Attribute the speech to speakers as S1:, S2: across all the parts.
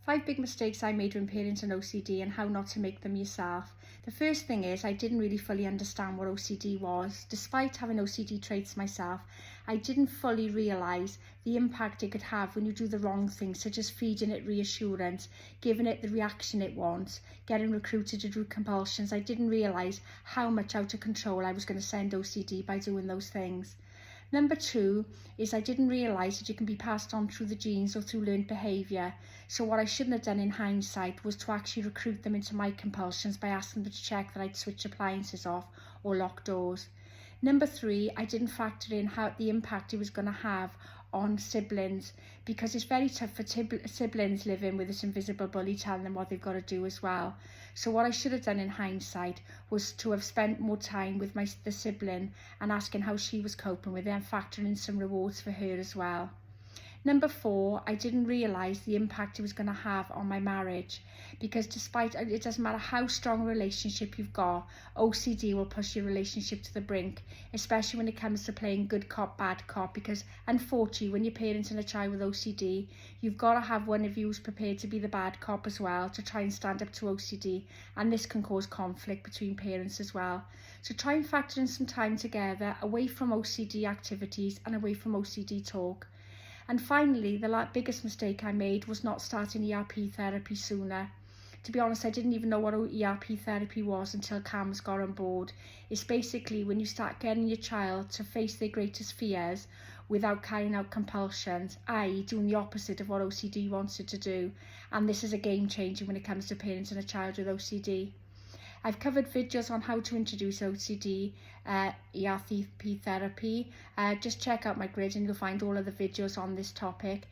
S1: 5 big mistakes I made when parenting OCD and how not to make them yourself. The first thing is I didn't really fully understand what OCD was. Despite having OCD traits myself, I didn't fully realise the impact it could have when you do the wrong things, such as feeding it reassurance, giving it the reaction it wants, getting recruited to do compulsions. I didn't realise how much out of control I was going to send OCD by doing those things. Number 2 is I didn't realise that it can be passed on through the genes or through learned behaviour. So what I shouldn't have done in hindsight was to actually recruit them into my compulsions by asking them to check that I'd switch appliances off or lock doors. Number 3, I didn't factor in how the impact it was going to have on siblings, because it's very tough for siblings living with this invisible bully telling them what they've got to do as well. So what I should have done in hindsight was to have spent more time with the sibling and asking how she was coping with it and factoring in some rewards for her as well. Number 4, I didn't realise the impact it was going to have on my marriage, because despite it doesn't matter how strong a relationship you've got, OCD will push your relationship to the brink, especially when it comes to playing good cop, bad cop, because unfortunately when you're parenting a child with OCD, you've got to have one of you who's prepared to be the bad cop as well, to try and stand up to OCD, and this can cause conflict between parents as well. So try and factor in some time together away from OCD activities and away from OCD talk. And finally, the biggest mistake I made was not starting ERP therapy sooner. To be honest, I didn't even know what ERP therapy was until Cam's got on board. It's basically when you start getting your child to face their greatest fears without carrying out compulsions, i.e. doing the opposite of what OCD wants it to do. And this is a game changer when it comes to parenting a child with OCD. I've covered videos on how to introduce OCD ERP therapy. Just check out my grid and you'll find all of the videos on this topic.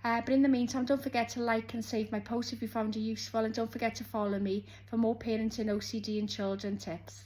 S1: But in the meantime, don't forget to like and save my post if you found it useful, and don't forget to follow me for more parenting, OCD and children tips.